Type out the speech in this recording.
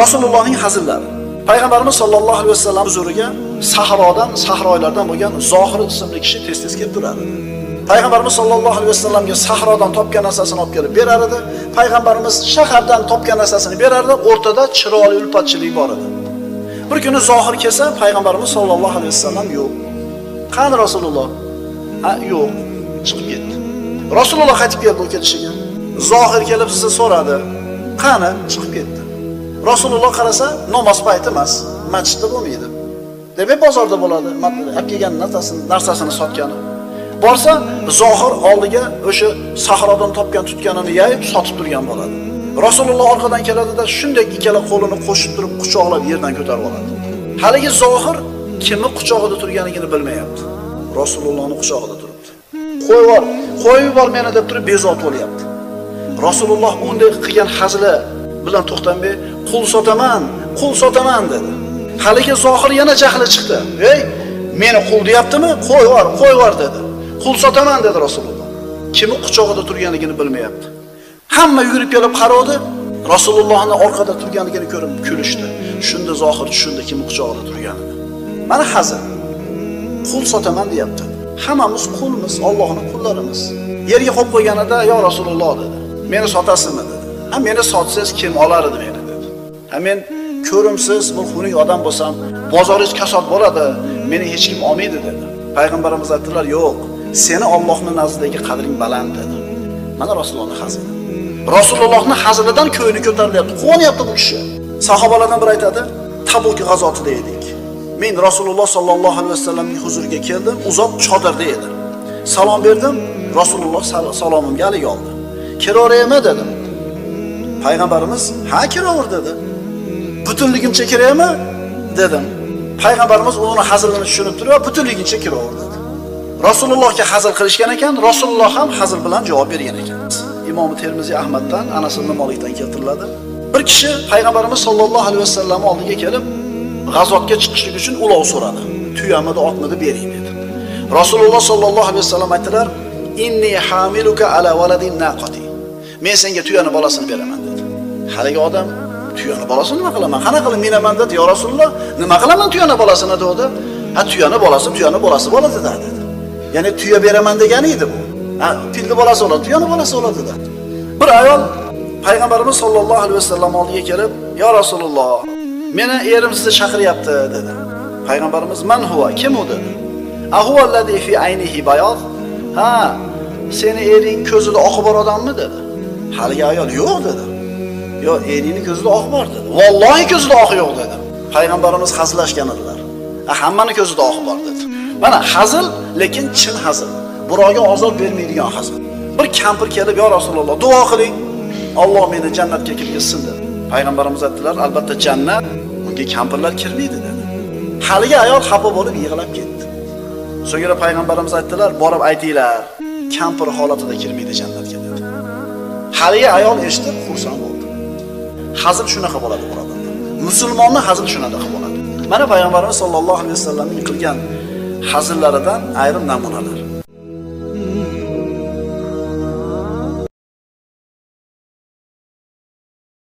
Rasulullohning hazillari. Payg'ambarimiz sollallohu alayhi vasallam huzuriga sahroylardan bo'lgan Zohir ismli kishi tez-tez kelib turardi. Payg'ambarimiz sollallohu alayhi vasallamga sahrodan topgan narsasini olib kelib berar edi. Payg'ambarimiz shahardan topgan narsasini berardi, o'rtada chiroyli ulfatchilik bor edi. Bir kuni Zohir kelsa, Payg'ambarimiz sollallohu alayhi vasallam yo'q. Qani Rasululloh? Yo'q, chiqib ketdi. Rasululloh qaytib keldi u kelishiga. Zohir kelib sizni so'radi. Qani? Chiqib ketdi. Rasululloh qarasa, namoz payti emas, masjidda bo'lmaydi. Demak, bozorda bo'ladi. Olib kelgan narsasini sotgani. Borsa, Zohir oldiga o'sha sahrodan topgan tutganini yayib sotib turgan bo'ladi. Rasululloh orqadan keladi-da, shunday ikkala qo'lini qo'shib turib quchoqlab yerdan ko'tarib oladi. Haligi Zohir kimni quchog'ida turganligini bilmayapti. Rasulullohning quchog'ida turibdi. Qo'yib yubor meni deb turib bezovta bo'lyapti. Rasululloh unday qilgan hazili bilan to'xtamay, qul sotaman dedi. Haligi Zohir yana jahli chiqdi. "Ey, meni qul deyaptimi? Qo'yvor" dedi. "Qul sotaman" dedi Rasululloh. Kimni quchog'ida turganligini bilmayapti. Hamma yugurib kelib qaradi, Rasulullohning orqada turganligini ko'rib kulishdi. Shunda Zohir tushundi kimni quchog'ida turganini. Mana hazil. Qul sotaman deyapti. Hammamiz qulmiz, Allohning qullarimiz. Yerga qo'yib qo'yganida, "Yo Rasululloh" dedi. "Meni sotasizmi?" dedi. Meni sotsangiz kim olar edi meni dedi. Men ko'rimsiz, bir xunuk odam bo'lsam, bozoringiz kasod bo'ladi, meni hech kim olmaydi dedi. Payg'ambarimiz aytdilar, "Yo'q, seni Allohning nazdidagi qadring baland" dedi. Mana Rasulullohning hazili. Rasulullohning hazilidan ko'yni ko'tarilyapti, quvyapti bu kishi. Sahobalardan biri aytadi, Tabuk g'azotida edik. Men Rasululloh sollallohu alayhi vasallamning huzuriga keldim, uzoq chodirda edi. Salom berdim, Rasululloh salomimga alik oldi. "Kiraveraymi?" dedim. Payg'ambarimiz, "Ha, kiraver" dedi. "Butunligincha kiraymi?" dedim. Payg'ambarimiz uning hazilini tushunib turib, "Butunligincha kiraver" dedi. Rasulullohga hazil qilishgan ekan, Rasululloh ham hazil bilan javob bergan ekan. Imom Termiziy Ahmaddan, Anas ibn Malikdan keltiriladi. Bir kishi Payg'ambarimiz sollallohu alayhi vasallam oldiga kelib, g'azotga chiqishlik uchun ulov so'radi. Tuyamidi, otmidi bering dedi. Rasululloh sollallohu alayhi vasallam aytdilar, "Inni hamiluka ala waladin naqati." Men senga tuyani bolasini beraman dedi. Haligi odam, "Tuyani bolasini nima qilaman? Qana qilib minaman" dedi. "Ya Rasululloh, nima qilaman tuyani bolasini?" dedi. Tuyani bolasi bo'ladi" dedi. Ya'ni tuya beraman degani edi bu. Filni bolasi bo'ladi, tuyani bolasi bo'ladi dedi. Bir ayol Payg'ambarimiz sollallohu alayhi vasallam oldiga kelib, "Ya Rasululloh, meni erim sizni chaqiryapti" dedi. Payg'ambarimiz, "Man huwa? Kim u?" dedi. "Ahuva allazi fi aynihi bayoz." Seni ering ko'zida oqi bor odammi dedi. Haligi ayol, "Yo'q" dedi. "Yo, eringning ko'zida oq bor" dedi. "Vallohi ko'zida oq yo'q" dedi. Payg'ambarimiz hazillashgan edilar. "Hammani ko'zida oq bor" dedi. Mana hazil, lekin chin hazil. Birovga azob bermaydigan hazil. Bir kampir kelib, "Ya Rasululloh, duo qiling, Alloh meni jannatga kirgizsin" dedi. Payg'ambarimiz aytdilar, "Albatta jannat unga kampirlar kirmaydi" dedi. Haligi ayol xafa bo'lib yig'lab ketdi. So'ngra payg'ambarimiz aytdilar, "Borib aytinglar, kampir holatida kirmaydi jannatga" dedi. Haligi ayol eshitib xursand bo'ldi. Hazil shunaqa bo'ladi, birodarlar. Musulmonning hazil shunaqa bo'ladi. Mana payg'ambarimiz sollallohu alayhi vasallamning qilgan hazillaridan ayrim namunalar.